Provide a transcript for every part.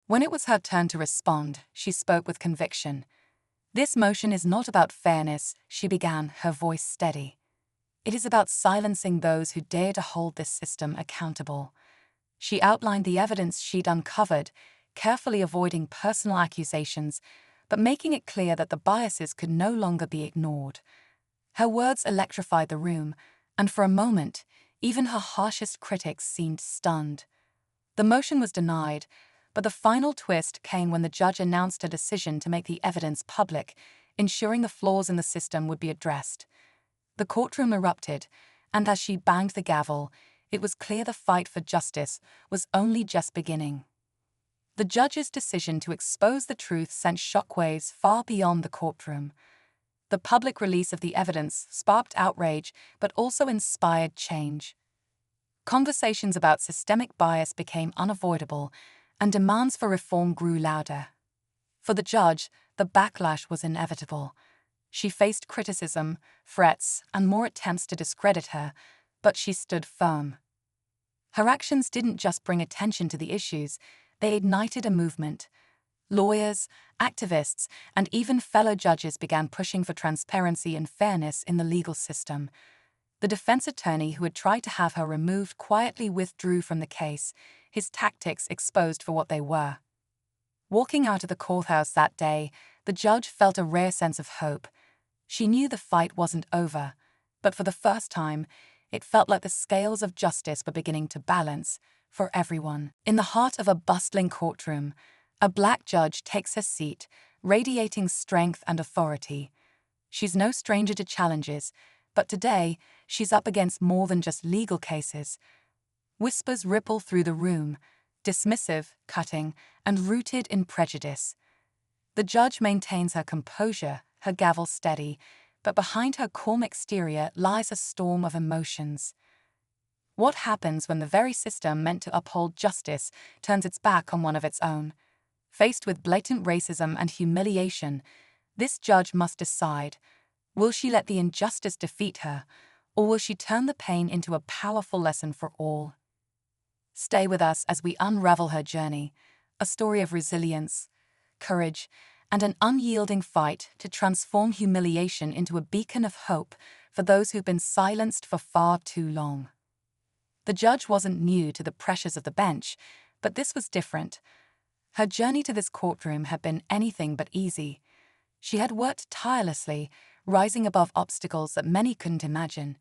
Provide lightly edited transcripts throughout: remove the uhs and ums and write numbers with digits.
When it was her turn to respond, she spoke with conviction. "This motion is not about fairness," she began, her voice steady. "It is about silencing those who dare to hold this system accountable." She outlined the evidence she'd uncovered, carefully avoiding personal accusations, but making it clear that the biases could no longer be ignored. Her words electrified the room, and for a moment, even her harshest critics seemed stunned. The motion was denied, but the final twist came when the judge announced a decision to make the evidence public, ensuring the flaws in the system would be addressed. The courtroom erupted, and as she banged the gavel, it was clear the fight for justice was only just beginning. The judge's decision to expose the truth sent shockwaves far beyond the courtroom. The public release of the evidence sparked outrage but also inspired change. Conversations about systemic bias became unavoidable, and demands for reform grew louder. For the judge, the backlash was inevitable. She faced criticism, threats, and more attempts to discredit her, but she stood firm. Her actions didn't just bring attention to the issues, they ignited a movement. Lawyers, activists, and even fellow judges began pushing for transparency and fairness in the legal system. The defense attorney who had tried to have her removed quietly withdrew from the case, his tactics exposed for what they were. Walking out of the courthouse that day, the judge felt a rare sense of hope. She knew the fight wasn't over, but for the first time, it felt like the scales of justice were beginning to balance for everyone. In the heart of a bustling courtroom, a black judge takes her seat, radiating strength and authority. She's no stranger to challenges, but today, she's up against more than just legal cases. Whispers ripple through the room, dismissive, cutting, and rooted in prejudice. The judge maintains her composure, her gavel steady, but behind her calm exterior lies a storm of emotions. What happens when the very system meant to uphold justice turns its back on one of its own? Faced with blatant racism and humiliation, this judge must decide: will she let the injustice defeat her, or will she turn the pain into a powerful lesson for all? Stay with us as we unravel her journey, a story of resilience, courage, and an unyielding fight to transform humiliation into a beacon of hope for those who've been silenced for far too long. The judge wasn't new to the pressures of the bench, but this was different. Her journey to this courtroom had been anything but easy. She had worked tirelessly, rising above obstacles that many couldn't imagine.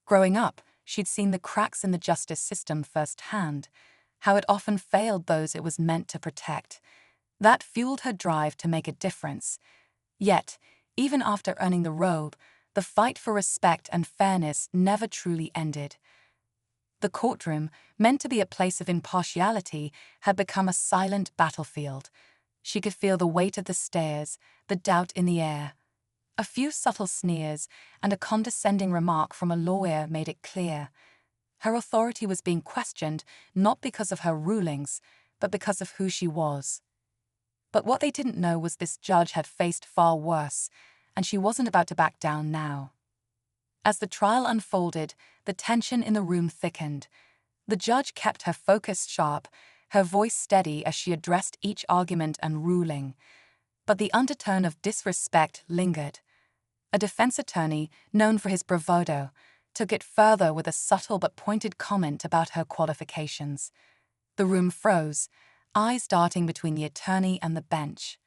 Growing up, she'd seen the cracks in the justice system firsthand, how it often failed those it was meant to protect. That fueled her drive to make a difference. Yet, even after earning the robe, the fight for respect and fairness never truly ended. The courtroom, meant to be a place of impartiality, had become a silent battlefield. She could feel the weight of the stares, the doubt in the air. A few subtle sneers and a condescending remark from a lawyer made it clear. Her authority was being questioned not because of her rulings, but because of who she was. But what they didn't know was this judge had faced far worse, and she wasn't about to back down now. As the trial unfolded, the tension in the room thickened. The judge kept her focus sharp, her voice steady as she addressed each argument and ruling. But the undertone of disrespect lingered. A defense attorney, known for his bravado, took it further with a subtle but pointed comment about her qualifications. The room froze, eyes darting between the attorney and the bench.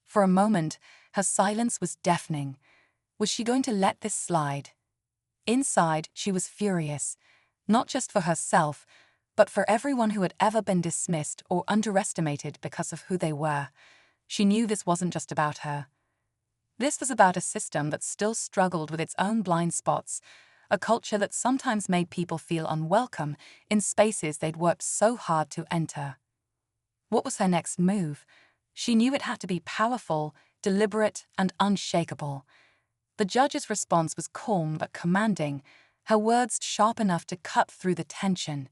For a moment, her silence was deafening. Was she going to let this slide? Inside, she was furious, not just for herself, but for everyone who had ever been dismissed or underestimated because of who they were. She knew this wasn't just about her. This was about a system that still struggled with its own blind spots, a culture that sometimes made people feel unwelcome in spaces they'd worked so hard to enter. What was her next move? She knew it had to be powerful, deliberate, and unshakable. The judge's response was calm but commanding, her words sharp enough to cut through the tension.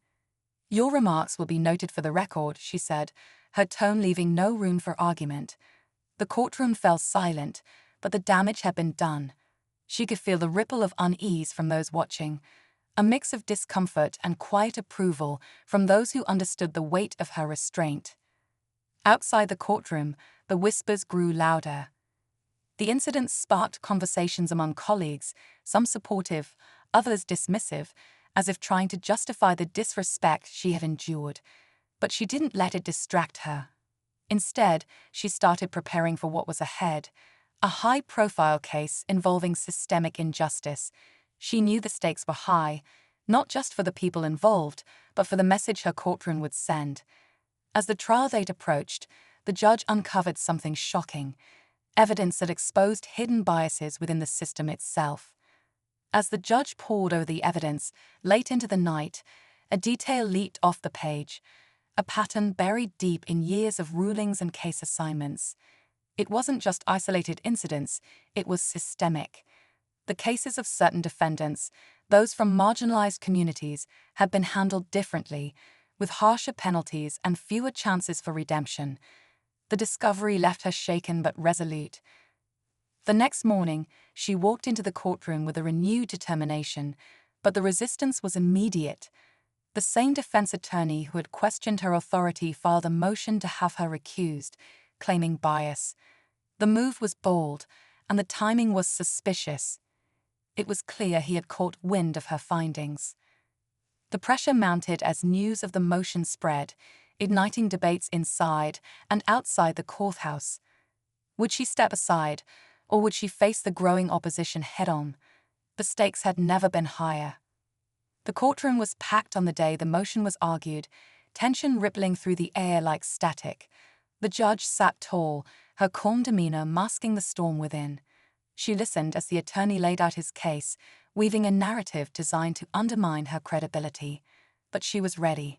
"Your remarks will be noted for the record," she said, her tone leaving no room for argument. The courtroom fell silent, but the damage had been done. She could feel the ripple of unease from those watching, a mix of discomfort and quiet approval from those who understood the weight of her restraint. Outside the courtroom, the whispers grew louder. The incident sparked conversations among colleagues, some supportive, others dismissive, as if trying to justify the disrespect she had endured. But she didn't let it distract her. Instead, she started preparing for what was ahead, a high-profile case involving systemic injustice. She knew the stakes were high, not just for the people involved, but for the message her courtroom would send. As the trial date approached, the judge uncovered something shocking, evidence that exposed hidden biases within the system itself. As the judge pored over the evidence, late into the night, a detail leaped off the page, a pattern buried deep in years of rulings and case assignments. It wasn't just isolated incidents, it was systemic. The cases of certain defendants, those from marginalized communities, had been handled differently, with harsher penalties and fewer chances for redemption. The discovery left her shaken but resolute. The next morning, she walked into the courtroom with a renewed determination, but the resistance was immediate. The same defense attorney who had questioned her authority filed a motion to have her recused, claiming bias. The move was bold, and the timing was suspicious. It was clear he had caught wind of her findings. The pressure mounted as news of the motion spread, igniting debates inside and outside the courthouse. Would she step aside, or would she face the growing opposition head-on? The stakes had never been higher. The courtroom was packed on the day the motion was argued, tension rippling through the air like static. The judge sat tall, her calm demeanor masking the storm within. She listened as the attorney laid out his case, weaving a narrative designed to undermine her credibility. But she was ready.